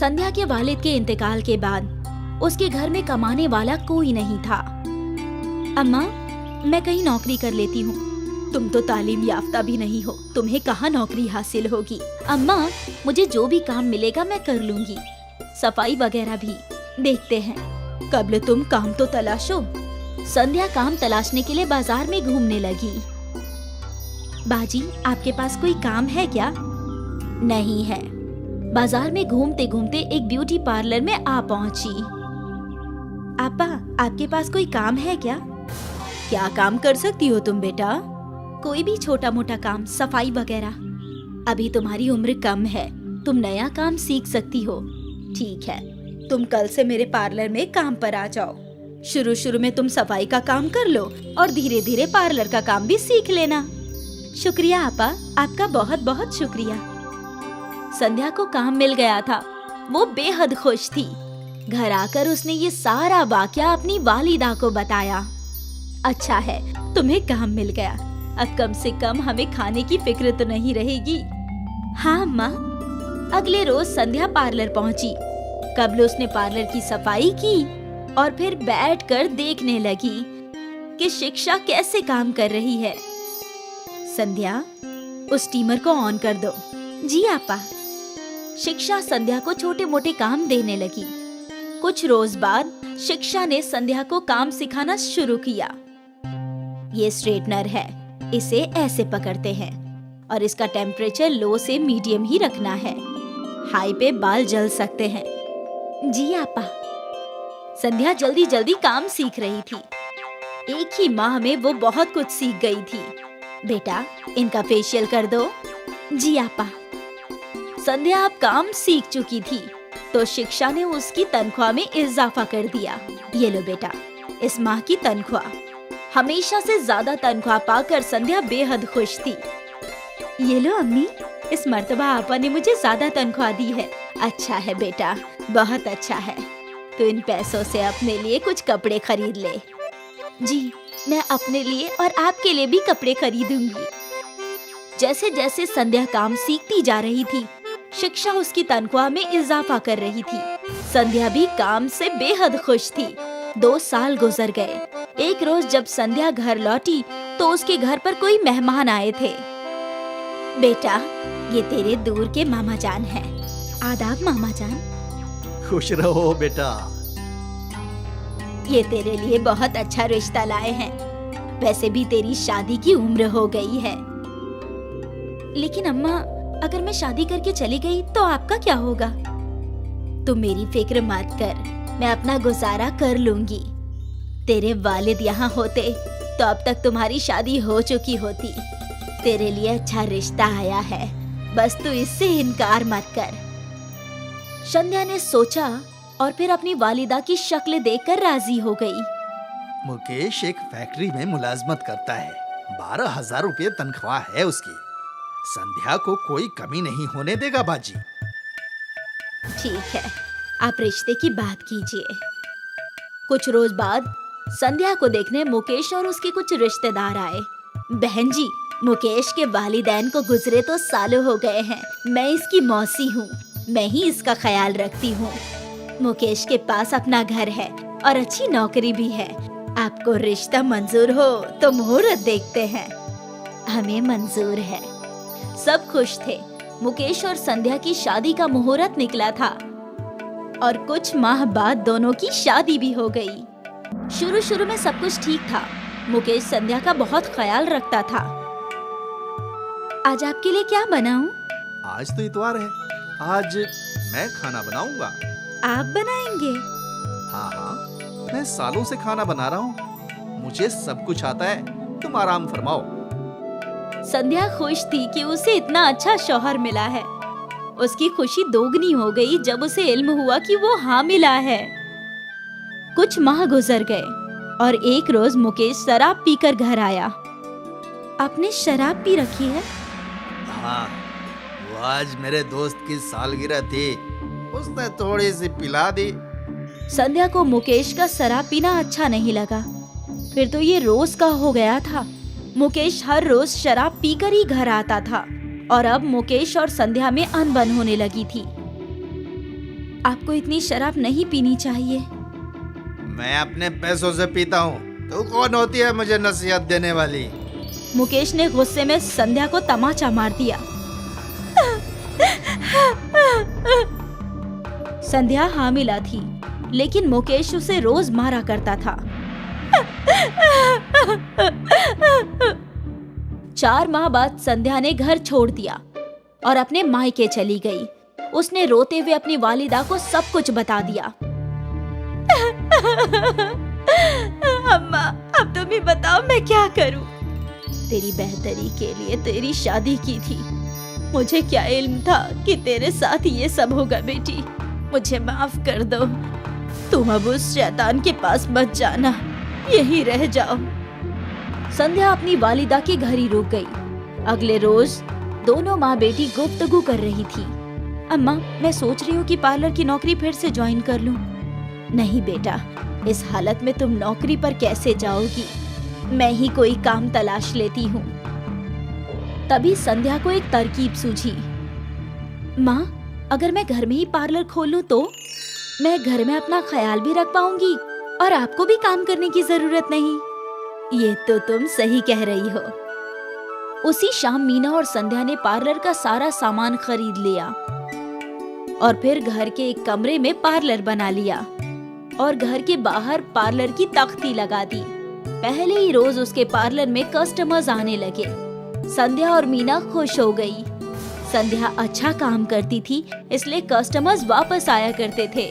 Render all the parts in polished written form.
संध्या के वालिद के इंतकाल के बाद उसके घर में कमाने वाला कोई नहीं था। अम्मा, मैं कहीं नौकरी कर लेती हूँ। तुम तो तालीम याफ्ता भी नहीं हो, तुम्हें कहाँ नौकरी हासिल होगी। अम्मा, मुझे जो भी काम मिलेगा मैं कर लूंगी, सफाई वगैरह भी। देखते हैं, कब्ल तुम काम तो तलाशो। संध्या काम तलाशने के लिए बाजार में घूमने लगी। बाजी, आपके पास कोई काम है क्या? नहीं है। बाजार में घूमते घूमते एक ब्यूटी पार्लर में आ पहुंची। आपा, आपके पास कोई काम है क्या? क्या काम कर सकती हो तुम बेटा? कोई भी छोटा मोटा काम, सफाई वगैरह। अभी तुम्हारी उम्र कम है, तुम नया काम सीख सकती हो। ठीक है, तुम कल से मेरे पार्लर में काम पर आ जाओ। शुरू में तुम सफाई का काम कर लो और धीरे धीरे पार्लर का काम भी सीख लेना। शुक्रिया आपा, आपका बहुत बहुत शुक्रिया। संध्या को काम मिल गया था। वो बेहद खुश थी। घर आकर उसने ये सारा वाकया अपनी वालिदा को बताया। अच्छा है, तुम्हें काम मिल गया। अब कम से कम हमें खाने की फिक्र तो नहीं रहेगी। हाँ अम्मा। अगले रोज संध्या पार्लर पहुंची। कबल उसने पार्लर की सफाई की और फिर बैठकर देखने लगी कि शिक्षा कैसे काम कर रही है। संध्या, उस स्टीमर को ऑन कर दो। जी आपा। शिक्षा संध्या को छोटे मोटे काम देने लगी। कुछ रोज बाद शिक्षा ने संध्या को काम सिखाना शुरू किया। ये स्ट्रेटनर है, इसे ऐसे पकड़ते हैं और इसका टेम्परेचर लो से मीडियम ही रखना है। हाई पे बाल जल सकते हैं। जी आपा। संध्या जल्दी जल्दी काम सीख रही थी। एक ही माह में वो बहुत कुछ सीख गई थी। बेटा, इनका फेशियल कर दो। जी आपा। संध्या अब काम सीख चुकी थी तो शिक्षा ने उसकी तनख्वाह में इजाफा कर दिया। ये लो बेटा, इस माह की तनख्वाह। हमेशा से ज्यादा तनख्वाह पाकर संध्या बेहद खुश थी। ये लो अम्मी, इस मर्तबा आपा ने मुझे ज्यादा तनख्वाह दी है। अच्छा है बेटा, बहुत अच्छा है। तो इन पैसों से अपने लिए कुछ कपड़े खरीद ले। जी, मैं अपने लिए और आपके लिए भी कपड़े खरीदूंगी। जैसे जैसे संध्या काम सीखती जा रही थी, शिक्षा उसकी तनख्वाह में इजाफा कर रही थी। संध्या भी काम से बेहद खुश थी। 2 साल गुजर गए। एक रोज जब संध्या घर लौटी तो उसके घर पर कोई मेहमान आए थे। बेटा, ये तेरे दूर के मामा जान हैं। आदाब मामा जान। खुश रहो बेटा। ये तेरे लिए बहुत अच्छा रिश्ता लाए हैं। वैसे भी तेरी शादी की उम्र हो गई है। लेकिन अम्मा, अगर मैं शादी करके चली गई तो आपका क्या होगा? तुम मेरी फिक्र मत कर, मैं अपना गुजारा कर लूंगी। तेरे वालिद यहाँ होते तो अब तक तुम्हारी शादी हो चुकी होती। तेरे लिए अच्छा रिश्ता आया है, बस तू इससे इनकार मत कर। संध्या ने सोचा और फिर अपनी वालिदा की शक्ल देखकर राजी हो गई। मुकेश एक फैक्ट्री में मुलाजमत करता है। 12,000 रुपये तनख्वाह है उसकी। संध्या को कोई कमी नहीं होने देगा बाजी। ठीक है, आप रिश्ते की बात कीजिए। कुछ रोज बाद संध्या को देखने मुकेश और उसके कुछ रिश्तेदार आए। बहन जी, मुकेश के वालिदैन को गुजरे तो सालों हो गए हैं। मैं इसकी मौसी हूँ, मैं ही इसका ख्याल रखती हूँ। मुकेश के पास अपना घर है और अच्छी नौकरी भी है। आपको रिश्ता मंजूर हो तो मुहूर्त देखते हैं। हमें मंजूर है। सब खुश थे। मुकेश और संध्या की शादी का मुहूर्त निकला था और कुछ माह बाद दोनों की शादी भी हो गई। शुरू में सब कुछ ठीक था। मुकेश संध्या का बहुत ख्याल रखता था। आज आपके लिए क्या बनाऊं? आज तो इतवार है, आज मैं खाना बनाऊंगा। आप बनाएंगे? हाँ, मैं सालों से खाना बना रहा हूँ। मुझे सब कुछ आता है, तुम आराम फरमाओ। संध्या खुश थी कि उसे इतना अच्छा शौहर मिला है। उसकी खुशी दोगुनी हो गई जब उसे इल्म हुआ कि वो हामिला है। कुछ माह गुजर गए और एक रोज मुकेश शराब पीकर घर आया। आपने शराब पी रखी है? हाँ, वो आज मेरे दोस्त की सालगिरह थी, उसने थोड़ी सी पिला दी। संध्या को मुकेश का शराब पीना अच्छा नहीं लगा। फिर तो ये रोज का हो गया था। मुकेश हर रोज शराब पीकर ही घर आता था और अब मुकेश और संध्या में अनबन होने लगी थी। आपको इतनी शराब नहीं पीनी चाहिए। मैं अपने पैसों से पीता हूँ, तू कौन होती है मुझे नसीहत देने वाली? मुकेश ने गुस्से में संध्या को तमाचा मार दिया। संध्या हामिला थी, लेकिन मुकेश उसे रोज मारा करता था। 4 माह बाद संध्या ने घर छोड़ दिया और अपने मायके चली गई। उसने रोते हुए अपनी वालिदा को सब कुछ बता दिया। अम्मा, अब तुम ही बताओ मैं क्या करूं? तेरी बेहतरी के लिए तेरी शादी की थी। मुझे क्या इल्म था कि तेरे साथ ये सब होगा बेटी। मुझे माफ कर दो। तुम अब उस शैतान के पास मत जाना, यहीं रह जाओ। संध्या अपनी वालिदा के घर ही रुक गई। अगले रोज दोनों माँ बेटी गुफ्तगू कर रही थी। अम्मा, मैं सोच रही हूँ कि पार्लर की नौकरी फिर से ज्वाइन कर लूँ। नहीं बेटा, इस हालत में तुम नौकरी पर कैसे जाओगी? मैं ही कोई काम तलाश लेती हूँ। तभी संध्या को एक तरकीब सूझी। माँ, अगर मैं घर में ही पार्लर खोलूं तो मैं घर में अपना ख्याल भी रख पाऊंगी और आपको भी काम करने की जरूरत नहीं। ये तो तुम सही कह रही हो। उसी शाम मीना और संध्या ने पार्लर का सारा सामान खरीद लिया और फिर घर के एक कमरे में पार्लर बना लिया और घर के बाहर पार्लर की तख्ती लगा दी। पहले ही रोज उसके पार्लर में कस्टमर्स आने लगे। संध्या और मीना खुश हो गई। संध्या अच्छा काम करती थी, इसलिए कस्टमर्स वापस आया करते थे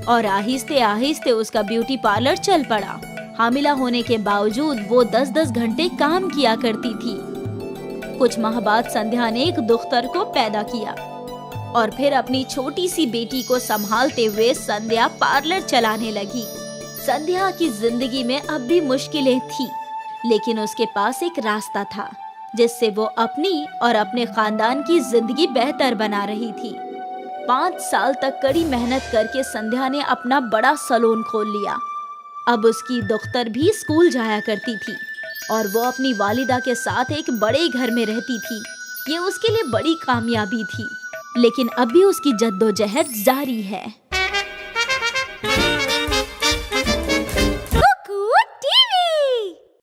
और आहिस्ते आहिस्ते उसका ब्यूटी पार्लर चल पड़ा। हामिला होने के बावजूद वो 10-10 घंटे काम किया करती थी। कुछ माह बाद संध्या ने एक दुख्तर को पैदा किया और फिर अपनी छोटी सी बेटी को संभालते हुए संध्या पार्लर चलाने लगी। संध्या की जिंदगी में अब भी मुश्किलें थी, लेकिन उसके पास एक रास्ता था जिससे वो अपनी और अपने खानदान की जिंदगी बेहतर बना रही थी। 5 साल तक कड़ी मेहनत करके संध्या ने अपना बड़ा सैलून खोल लिया। अब उसकी दुख्तर भी स्कूल जाया करती थी और वो अपनी वालिदा के साथ एक बड़े घर में रहती थी। ये उसके लिए बड़ी कामयाबी थी, लेकिन अब भी उसकी जद्दोजहद जारी है।